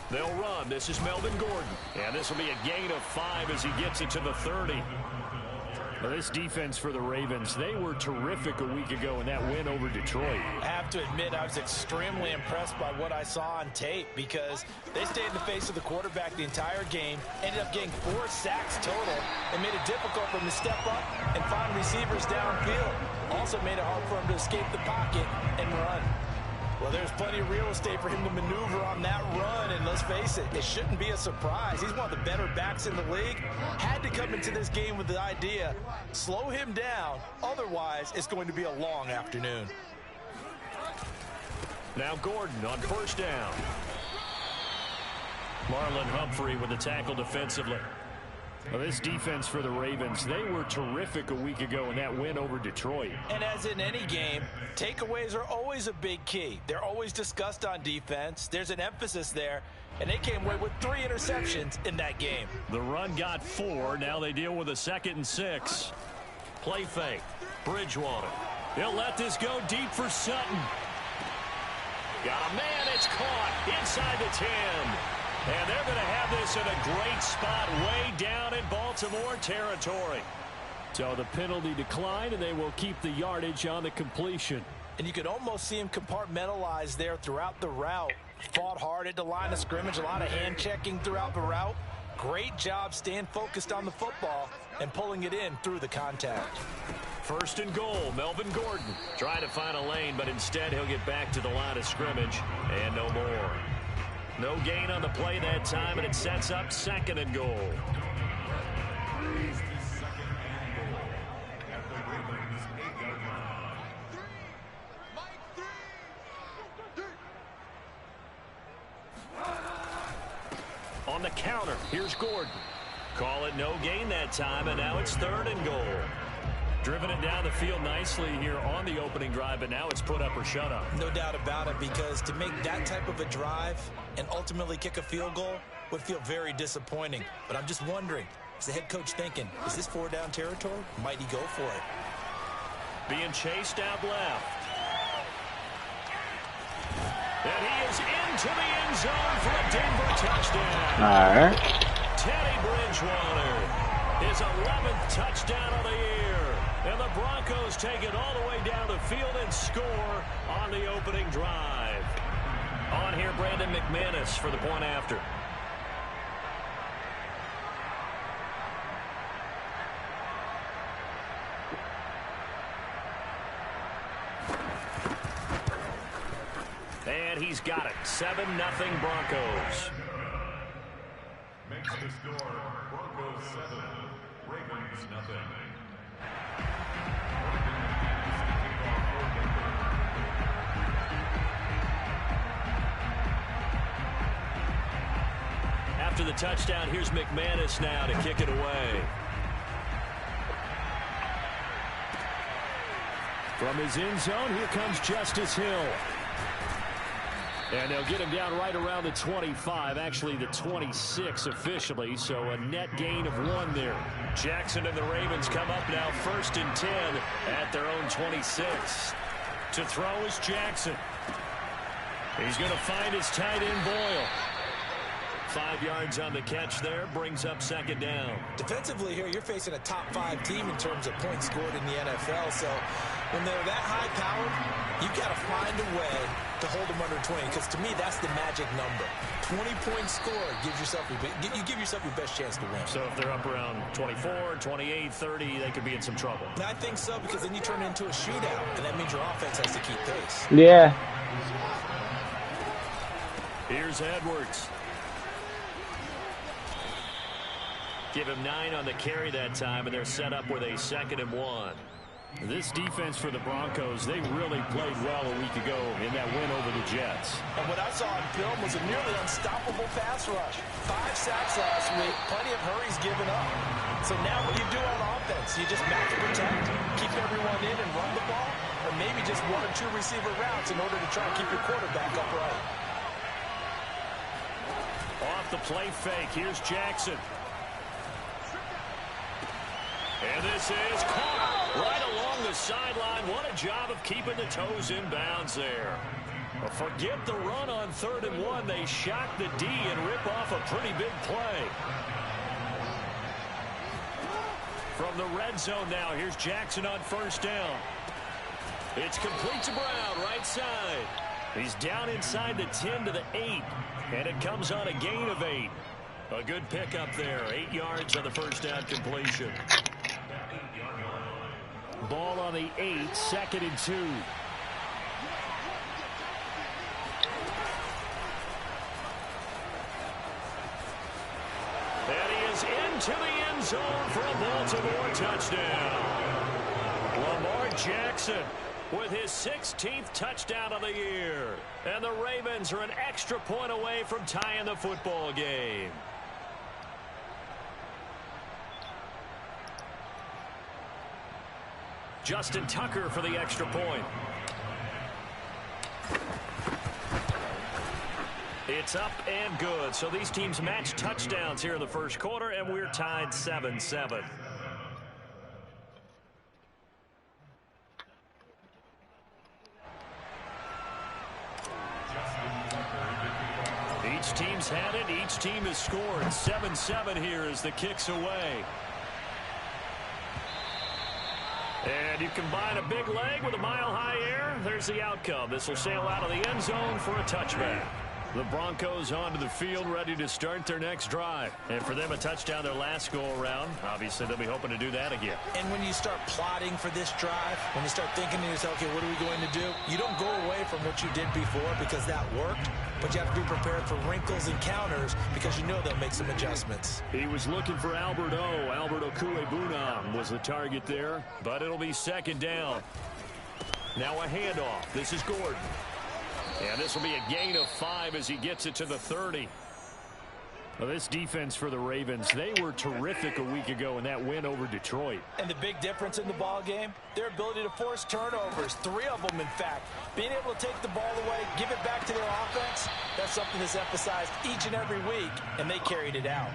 They'll run. This is Melvin Gordon. And this will be a gain of 5 as he gets it to the 30. Well, this defense for the Ravens, they were terrific a week ago in that win over Detroit. I have to admit, I was extremely impressed by what I saw on tape because they stayed in the face of the quarterback the entire game, ended up getting 4 sacks total, and made it difficult for him to step up and find receivers downfield. Also made it hard for him to escape the pocket and run. Well, there's plenty of real estate for him to maneuver on that run, and let's face it, it shouldn't be a surprise. He's one of the better backs in the league. Had to come into this game with the idea, slow him down, otherwise it's going to be a long afternoon. Now Gordon on first down. Marlon Humphrey with the tackle defensively. Well, this defense for the Ravens, they were terrific a week ago in that win over Detroit. And as in any game, takeaways are always a big key. They're always discussed on defense. There's an emphasis there, and they came away with 3 interceptions in that game. The run got 4. Now they deal with a 2nd and 6. Play fake. Bridgewater. He'll let this go deep for Sutton. Got a man. It's caught inside the 10. And they're going to have this in a great spot way down in Baltimore territory. So the penalty declined, and they will keep the yardage on the completion. And you could almost see him compartmentalize there throughout the route. Fought hard at the line of scrimmage, a lot of hand checking throughout the route. Great job staying focused on the football and pulling it in through the contact. 1st and goal, Melvin Gordon. Trying to find a lane, but instead he'll get back to the line of scrimmage and no more. No gain on the play that time, and it sets up 2nd and goal. On the counter, here's Gordon. Call it no gain that time, and now it's 3rd and goal. Driven it down the field nicely here on the opening drive, but now it's put up or shut up. No doubt about it, because to make that type of a drive and ultimately kick a field goal would feel very disappointing. But I'm just wondering, is the head coach thinking, is this 4-down territory? Might he go for it? Being chased out left. And he is into the end zone for a Denver touchdown. All right. Teddy Bridgewater, his 11th touchdown of the year. And the Broncos take it all the way down the field and score on the opening drive. On here, Brandon McManus for the point after. And he's got it. 7-0 Broncos. Makes the score Broncos 7, Ravens nothing. After the touchdown, here's McManus now to kick it away. From his end zone, here comes Justice Hill. And they'll get him down right around the 25, actually the 26 officially, so a net gain of 1 there. Jackson and the Ravens come up now 1st and 10 at their own 26. To throw is Jackson. He's going to find his tight end Boyle. 5 yards on the catch there, brings up 2nd down. Defensively here, you're facing a top 5 team in terms of points scored in the NFL, so when they're that high-powered, you've got to find a way to hold them under 20, because to me, that's the magic number. 20 points scored gives yourself you give yourself your best chance to win. So if they're up around 24, 28, 30, they could be in some trouble. I think so, because then you turn it into a shootout, and that means your offense has to keep pace. Yeah. Here's Edwards. Give him 9 on the carry that time, and they're set up with a 2nd and 1. This defense for the Broncos, they really played well a week ago in that win over the Jets. And what I saw on film was a nearly unstoppable pass rush. 5 sacks last week, plenty of hurries given up. So now what do you do on offense? You just match protect, keep everyone in and run the ball, or maybe just 1 or 2 receiver routes in order to try and keep your quarterback upright. Off the play fake, here's Jackson. And this is caught right along the sideline. What a job of keeping the toes in bounds there. Forget the run on 3rd and 1. They shock the D and rip off a pretty big play. From the red zone now, here's Jackson on 1st down. It's complete to Brown, right side. He's down inside the 10 to the 8, and it comes on a gain of 8. A good pickup there, 8 yards on the 1st down completion. Ball on the 8, 2nd and 2. And he is into the end zone for a Baltimore touchdown. Lamar Jackson with his 16th touchdown of the year. And the Ravens are an extra point away from tying the football game. Justin Tucker for the extra point. It's up and good. So these teams match touchdowns here in the first quarter, and we're tied 7-7. Each team's had it. Each team has scored. 7-7 here as the kick's away. And you combine a big leg with a mile-high air. There's the outcome. This will sail out of the end zone for a touchback. The Broncos onto the field, ready to start their next drive. And for them, a touchdown their last go-around. Obviously, they'll be hoping to do that again. And when you start plotting for this drive, when you start thinking to yourself, okay, what are we going to do? You don't go away from what you did before because that worked. But you have to be prepared for wrinkles and counters because you know they'll make some adjustments. He was looking for Albert Okuebunam was the target there. But it'll be 2nd down. Now a handoff. This is Gordon. And this will be a gain of 5 as he gets it to the 30. Well, this defense for the Ravens, they were terrific a week ago in that win over Detroit. And the big difference in the ball game, their ability to force turnovers, 3 of them, in fact. Being able to take the ball away, give it back to their offense, that's something that's emphasized each and every week, and they carried it out.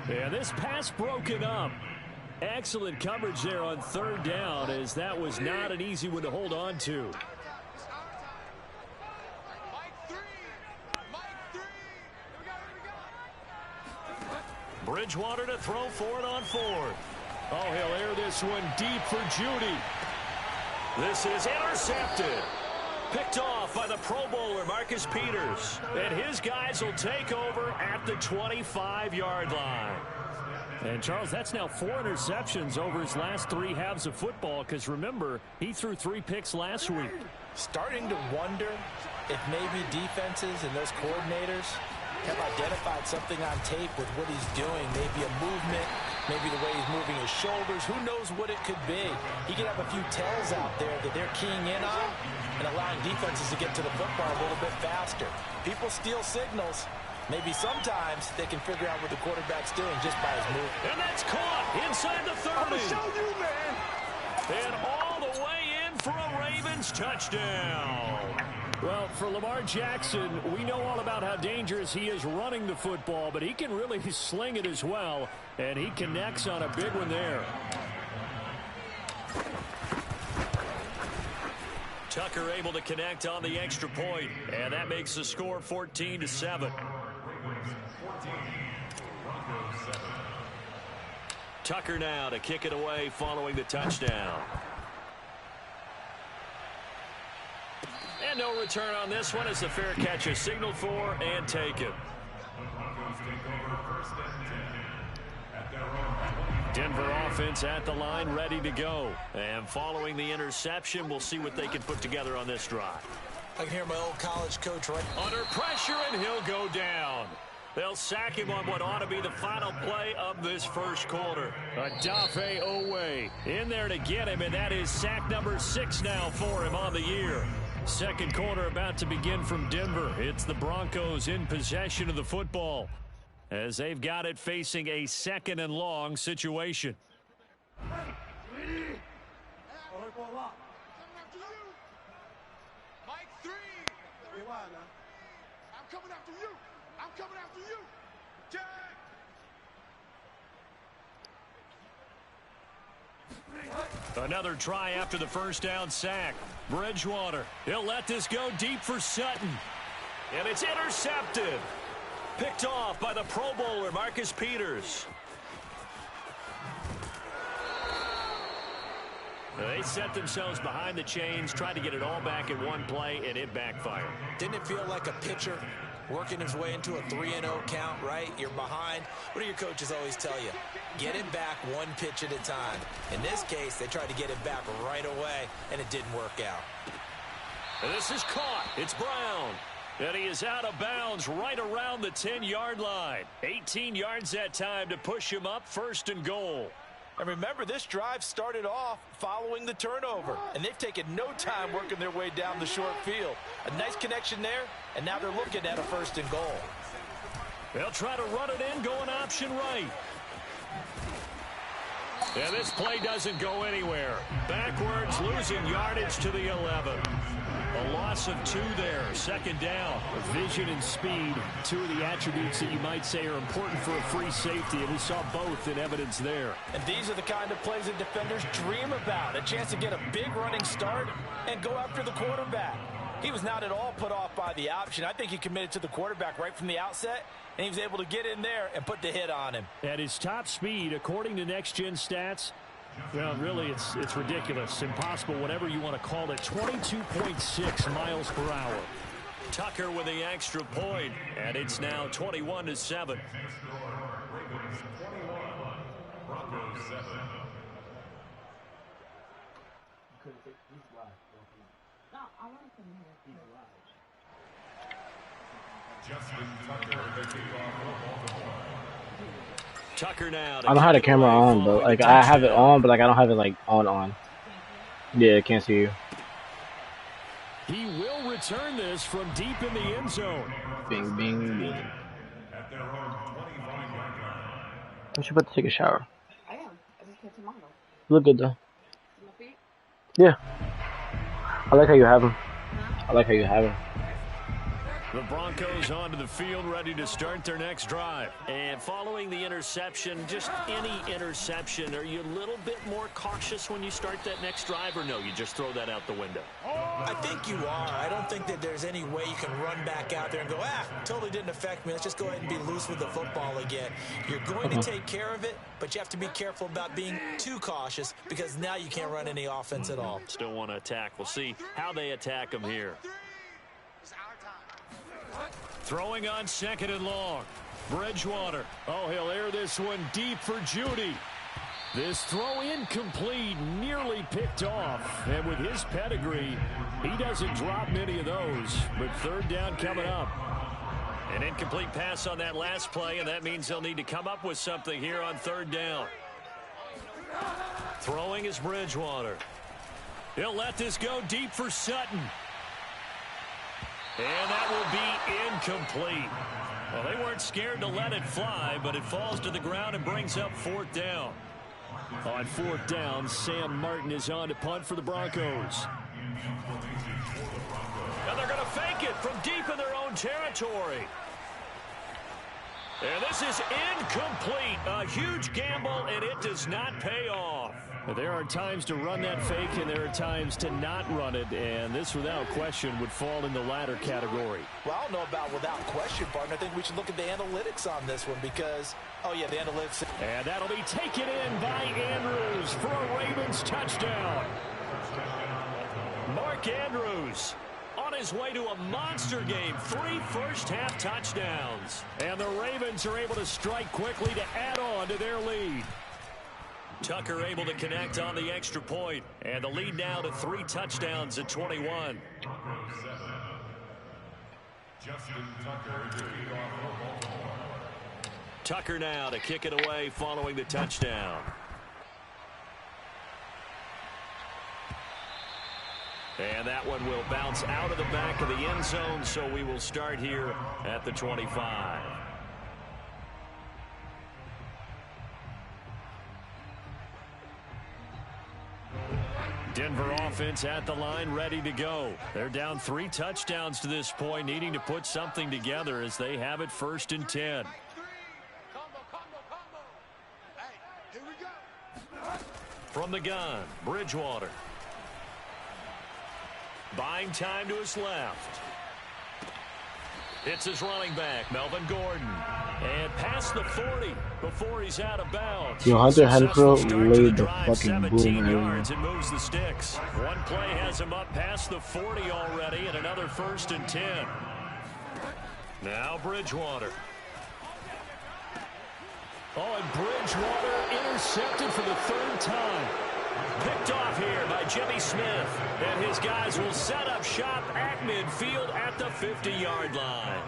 Yeah, this pass broken up. Excellent coverage there on 3rd down, as that was not an easy one to hold on to. Bridgewater to throw for it on 4th. Oh, he'll air this one deep for Judy. This is intercepted. Picked off by the Pro Bowler, Marcus Peters. And his guys will take over at the 25-yard line. And, Charles, that's now 4 interceptions over his last 3 halves of football, because, remember, he threw 3 picks last week. Starting to wonder if maybe defenses and those coordinators have identified something on tape with what he's doing. Maybe a movement, maybe the way he's moving his shoulders. Who knows what it could be? He could have a few tells out there that they're keying in on and allowing defenses to get to the football a little bit faster. People steal signals. Maybe sometimes they can figure out what the quarterback's doing just by his movement. And that's caught inside the 30. I'm gonna show you, man. And all the way in for a Ravens touchdown. Well, for Lamar Jackson, we know all about how dangerous he is running the football, but he can really sling it as well, and he connects on a big one there. Tucker able to connect on the extra point, and that makes the score 14-7. Tucker now to kick it away following the touchdown. And no return on this one as the fair catch is signaled for and taken. Denver offense at the line, ready to go. And following the interception, we'll see what they can put together on this drive. I can hear my old college coach right under pressure, and he'll go down. They'll sack him on what ought to be the final play of this first quarter. Odafe Owe in there to get him, and that is sack number 6 now for him on the year. Second quarter about to begin from Denver. It's the Broncos in possession of the football as they've got it facing a 2nd and long situation. Another try after the first down sack. Bridgewater. He'll let this go deep for Sutton. And it's intercepted. Picked off by the Pro Bowler, Marcus Peters. They set themselves behind the chains, tried to get it all back in one play, and it backfired. Didn't it feel like a pitcher working his way into a 3-0 count, right? You're behind. What do your coaches always tell you? Get it back one pitch at a time. In this case, they tried to get it back right away, and it didn't work out. And this is caught. It's Brown. And he is out of bounds right around the 10-yard line. 18 yards that time to push him up, 1st and goal. And remember, this drive started off following the turnover, and they've taken no time working their way down the short field. A nice connection there, and now they're looking at a 1st and goal. They'll try to run it in, going option right. And this play doesn't go anywhere. Backwards, losing yardage to the 11. A loss of 2 there, 2nd down. Vision and speed, 2 of the attributes that you might say are important for a free safety, and we saw both in evidence there. And these are the kind of plays that defenders dream about. A chance to get a big running start and go after the quarterback. He was not at all put off by the option. I think he committed to the quarterback right from the outset, and he was able to get in there and put the hit on him. At his top speed, according to next-gen stats, well, really, it's ridiculous. Impossible, whatever you want to call it. 22.6 miles per hour. Tucker with the extra point, and it's now 21-7. Broncos 7. Justin Tucker, the kickoff. Tucker now. I don't have the camera on, but like I have it on, but like I don't have it like on. Yeah, I can't see you. He will return this from deep in the end zone. Bing, bing, bing. At their own 25-yard line. I should about to take a shower. I am. I just came to Mondo. You look good though. See my feet? Yeah. I like how you have them. I like how you have them. The Broncos onto the field, ready to start their next drive. And following the interception, just any interception, are you a little bit more cautious when you start that next drive, or no, you just throw that out the window? I think you are. I don't think that there's any way you can run back out there and go, totally didn't affect me. Let's just go ahead and be loose with the football again. You're going to take care of it, but you have to be careful about being too cautious because now you can't run any offense at all. Still want to attack. We'll see how they attack them here. Throwing on 2nd and long. Bridgewater. Oh, he'll air this one deep for Judy. This throw incomplete, nearly picked off. And with his pedigree, he doesn't drop many of those. But 3rd down coming up. An incomplete pass on that last play, and that means they'll need to come up with something here on 3rd down. Throwing is Bridgewater. He'll let this go deep for Sutton. And that will be incomplete. Well, they weren't scared to let it fly, but it falls to the ground and brings up 4th down. On 4th down, Sam Martin is on to punt for the Broncos. And they're going to fake it from deep in their own territory. And this is incomplete. A huge gamble, and it does not pay off. There are times to run that fake, and there are times to not run it, and this, without question, would fall in the latter category. Well, I don't know about without question, partner. I think we should look at the analytics on this one because, oh, yeah, the analytics. And that'll be taken in by Andrews for a Ravens touchdown. Mark Andrews on his way to a monster game. 3 first-half touchdowns. And the Ravens are able to strike quickly to add on to their lead. Tucker able to connect on the extra point. And the lead now to 3 touchdowns at 21. Justin Tucker to kick off for Baltimore. Tucker now to kick it away following the touchdown. And that one will bounce out of the back of the end zone, so we will start here at the 25. Denver offense at the line, ready to go. They're down 3 touchdowns to this point, needing to put something together as they have it 1st and 10. From the gun, Bridgewater. Buying time to his left. It's his running back, Melvin Gordon. And past the 40 before he's out of bounds. Yo, Hunter Successful Henfro start to laid the drive, fucking 17 boom yards and moves the sticks. One play has him up past the 40 already, and another 1st and 10. Now Bridgewater. Oh, and Bridgewater intercepted for the 3rd time. Picked off here by Jimmy Smith. And his guys will set up shop at midfield at the 50-yard line.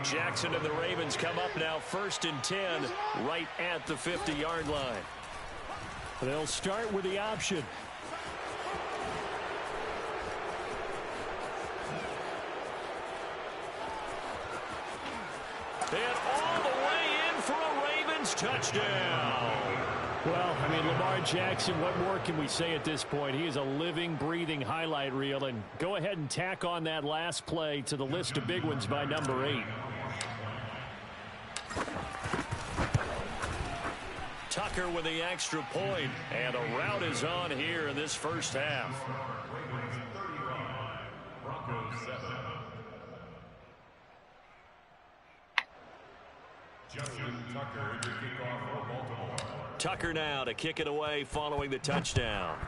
Jackson and the Ravens come up now 1st and 10 right at the 50-yard line. They'll start with the option. And all the way in for a Ravens touchdown. Well, I mean, Lamar Jackson, what more can we say at this point? He is a living, breathing highlight reel. And go ahead and tack on that last play to the list of big ones by number 8. Tucker with the extra point, and a rout is on here in this first half. Broncos 7. Justin Tucker to kick off for Baltimore. Tucker now to kick it away following the touchdown.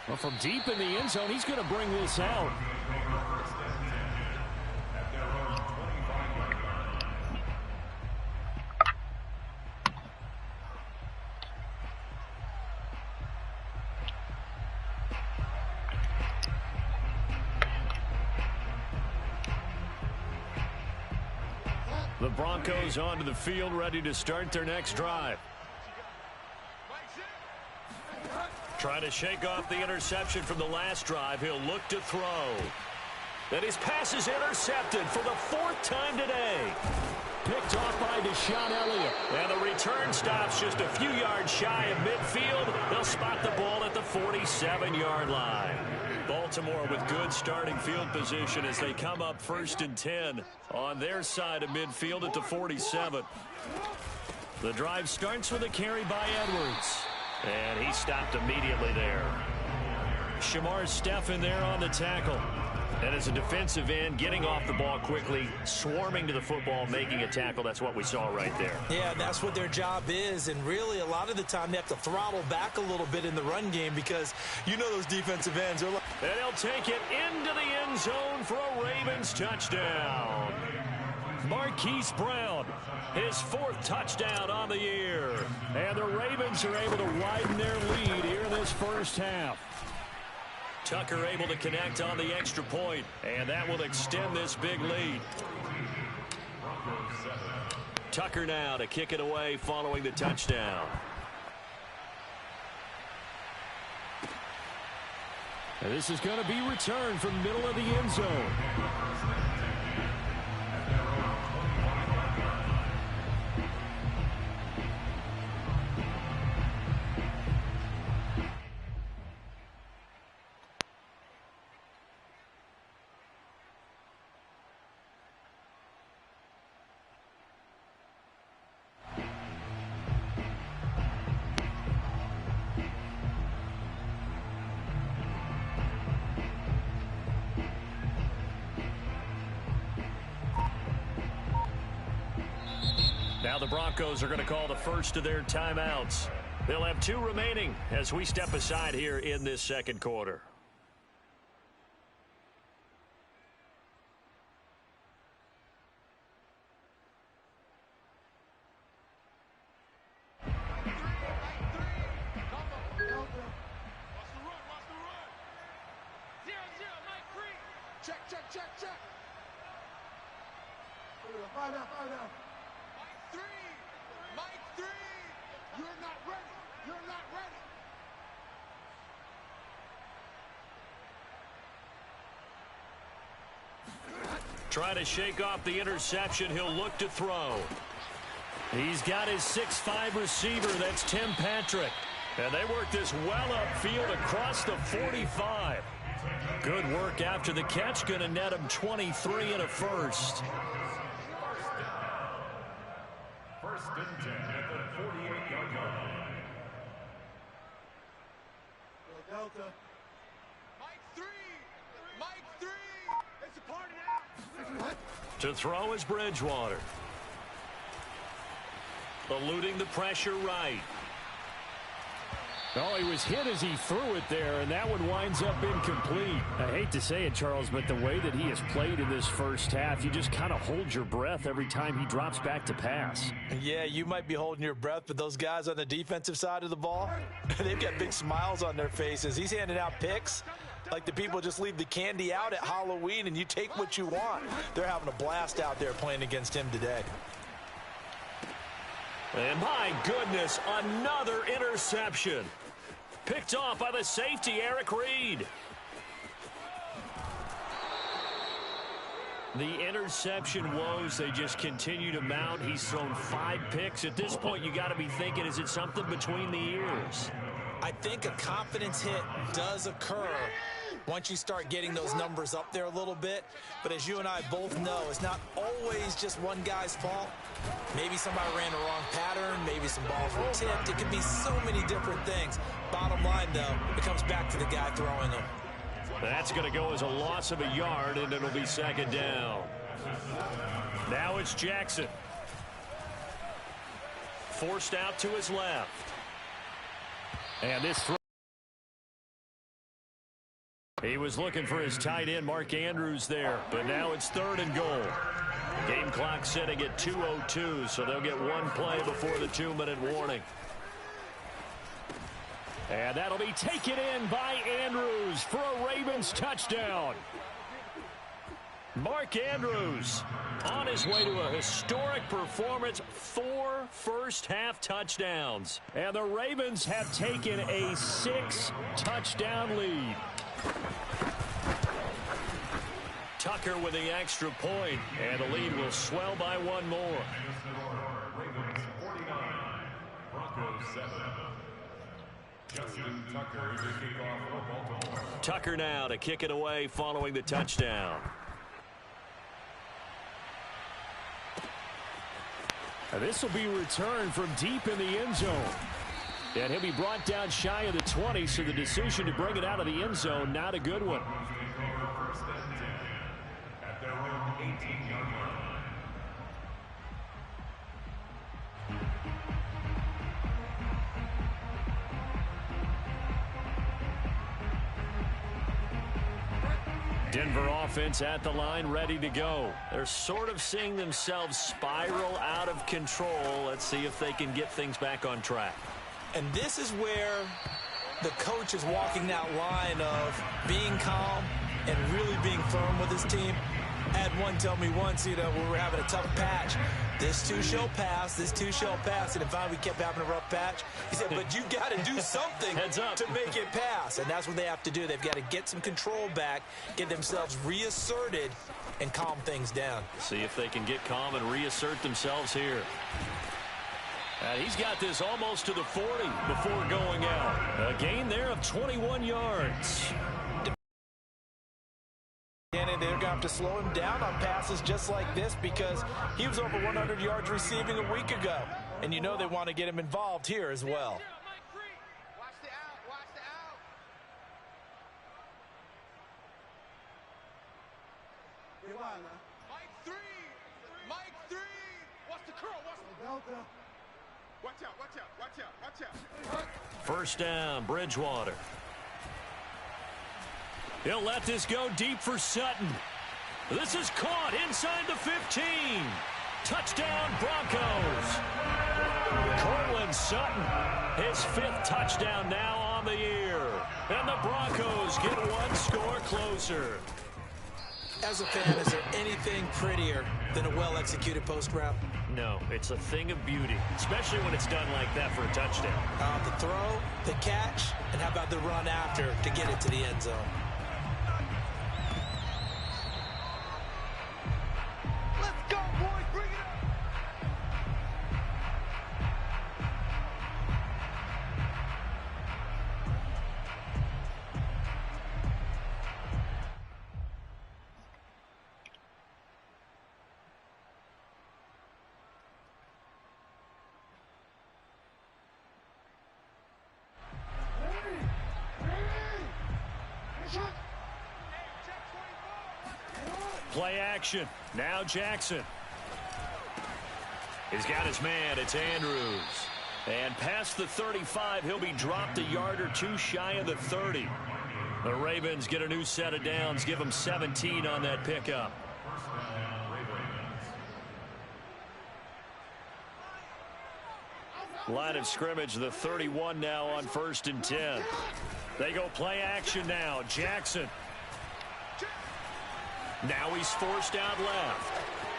Well, from deep in the end zone, he's going to bring this out. The Broncos onto the field, ready to start their next drive. Trying to shake off the interception from the last drive. He'll look to throw. And his pass is intercepted for the 4th time today. Picked off by Deshaun Elliott. And the return stops just a few yards shy of midfield. They'll spot the ball at the 47-yard line. Baltimore with good starting field position as they come up 1st and 10 on their side of midfield at the 47. The drive starts with a carry by Edwards. And he stopped immediately there. Shamar Stephen there on the tackle. And as a defensive end, getting off the ball quickly, swarming to the football, making a tackle. That's what we saw right there. Yeah, that's what their job is. And really, a lot of the time, they have to throttle back a little bit in the run game because you know those defensive ends are like... And he'll take it into the end zone for a Ravens touchdown. Marquise Brown, his 4th touchdown on the year. And the Ravens are able to widen their lead here in this first half. Tucker able to connect on the extra point, and that will extend this big lead. Tucker now to kick it away following the touchdown. And this is going to be returned from the middle of the end zone. Now the Broncos are going to call the first of their timeouts. They'll have 2 remaining as we step aside here in this second quarter. Try to shake off the interception. He'll look to throw. He's got his 6'5" receiver. That's Tim Patrick. And they work this well upfield across the 45. Good work after the catch. Going to net him 23 and a first. First and 10 at the 48-yard line. Delta. Mike 3! Mike 3! It's a party now! To throw is Bridgewater. Eluding the pressure right. Oh, he was hit as he threw it there, and that one winds up incomplete. I hate to say it, Charles, but the way that he has played in this first half, you just kind of hold your breath every time he drops back to pass. Yeah, you might be holding your breath, but those guys on the defensive side of the ball, they've got big smiles on their faces. He's handing out picks like the people just leave the candy out at Halloween and you take what you want. They're having a blast out there playing against him today. And my goodness, another interception. Picked off by the safety, Eric Reed. The interception woes, they just continue to mount. He's thrown 5 picks. At this point, you got to be thinking, is it something between the ears? I think a confidence hit does occur once you start getting those numbers up there a little bit. But as you and I both know, it's not always just one guy's fault. Maybe somebody ran the wrong pattern. Maybe some balls were tipped. It could be so many different things. Bottom line, though, it comes back to the guy throwing them. That's going to go as a loss of a yard, and it'll be second down. Now it's Jackson. Forced out to his left. And this throw. He was looking for his tight end, Mark Andrews, there. But now it's 3rd and goal. Game clock setting at 2:02, so they'll get one play before the 2-minute warning. And that'll be taken in by Andrews for a Ravens touchdown. Mark Andrews on his way to a historic performance, 4 first-half touchdowns. And the Ravens have taken a 6-touchdown lead. Tucker with the extra point, and the lead will swell by 1 more. Ravens 49, Broncos 7. Justin Tucker to kick off for Baltimore. Tucker now to kick it away following the touchdown. And this will be returned from deep in the end zone. And he'll be brought down shy of the 20, so the decision to bring it out of the end zone, not a good one. First and 10 at their own 18-yard line. Denver offense at the line, ready to go. They're sort of seeing themselves spiral out of control. Let's see if they can get things back on track. And this is where the coach is walking that line of being calm and really being firm with his team. I had one tell me once, we were having a tough patch. This too shall pass, this too shall pass. And finally we kept having a rough patch. He said, but you got to do something to make it pass. And that's what they have to do. They've got to get some control back, get themselves reasserted, and calm things down. See if they can get calm and reassert themselves here. And he's got this almost to the 40 before going out. A gain there of 21 yards. And they're going to have to slow him down on passes just like this because he was over 100 yards receiving a week ago. And you know they want to get him involved here as well. Watch the out, watch the out. Mike 3! Mike 3! What's the curl? What's the Delta? Watch out, watch out, watch out, watch out. First down, Bridgewater. He'll let this go deep for Sutton. This is caught inside the 15. Touchdown, Broncos. Cortland Sutton, his 5th touchdown now on the year. And the Broncos get one score closer. As a fan, is there anything prettier than a well-executed post route? No, it's a thing of beauty, especially when it's done like that for a touchdown. The throw, the catch, and how about the run after to get it to the end zone? Let's go, boys, bring it up. Play action. Now Jackson. He's got his man. It's Andrews. And past the 35, he'll be dropped a yard or two shy of the 30. The Ravens get a new set of downs. Give them 17 on that pickup. Line of scrimmage, the 31 now on 1st and 10. They go play action now. Jackson. Now he's forced out left.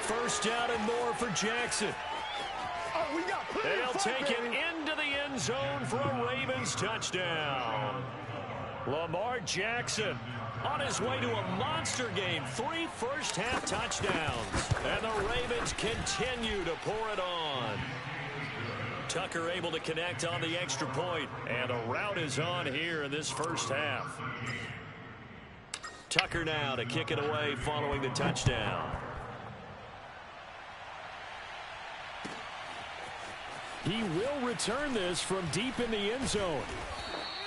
First down and more for Jackson. They'll take it into the end zone for a Ravens touchdown. Lamar Jackson on his way to a monster game. 3 first-half touchdowns. And the Ravens continue to pour it on. Tucker able to connect on the extra point. And a rout is on here in this first half. Tucker now to kick it away following the touchdown. He will return this from deep in the end zone.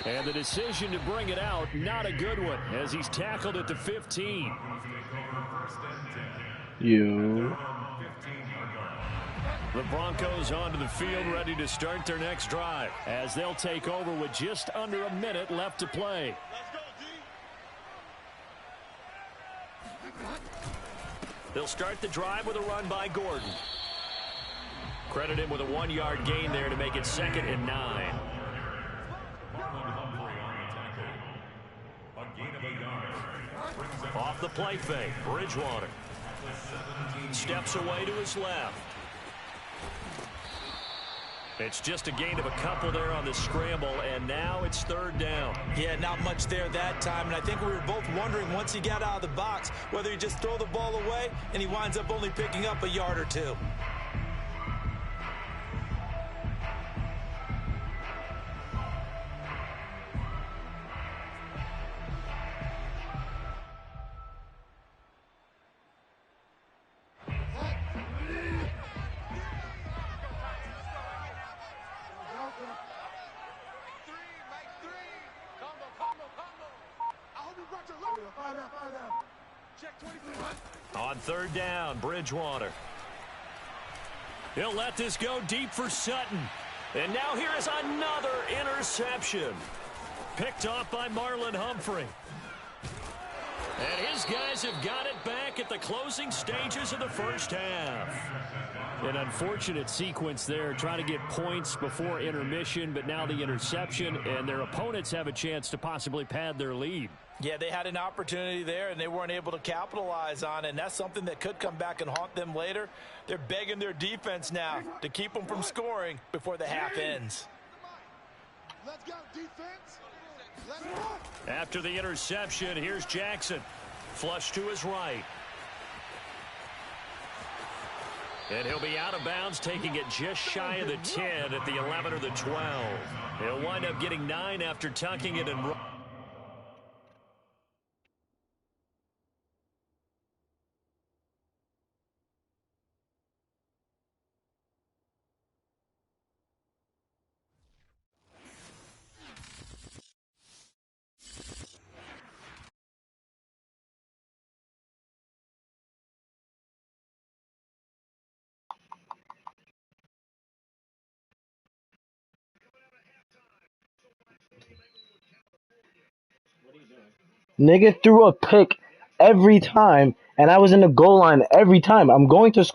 And the decision to bring it out, not a good one, as he's tackled at the 15. The Broncos onto the field, ready to start their next drive, as they'll take over with just under a minute left to play. They'll start the drive with a run by Gordon. Credit him with a 1-yard gain there to make it 2nd and 9. Off the play fake, Bridgewater. Steps away to his left. It's just a gain of a couple there on the scramble, and now it's 3rd down. Yeah, not much there that time, and I think we were both wondering once he got out of the box whether he just throw the ball away and he winds up only picking up a yard or two. On 3rd down, Bridgewater. He'll let this go deep for Sutton. And now here is another interception. Picked off by Marlon Humphrey. And his guys have got it back at the closing stages of the first half. An unfortunate sequence there, trying to get points before intermission, but now the interception, and their opponents have a chance to possibly pad their lead. Yeah, they had an opportunity there, and they weren't able to capitalize on it, and that's something that could come back and haunt them later. They're begging their defense now to keep them from scoring before the half ends. Let's go, defense. Let's go. After the interception, here's Jackson. Flush to his right. And he'll be out of bounds, taking it just shy of the 10 at the 11 or the 12. He'll wind up getting 9 after tucking it and running. Nigga threw a pick every time, and I was in the goal line every time. I'm going to score.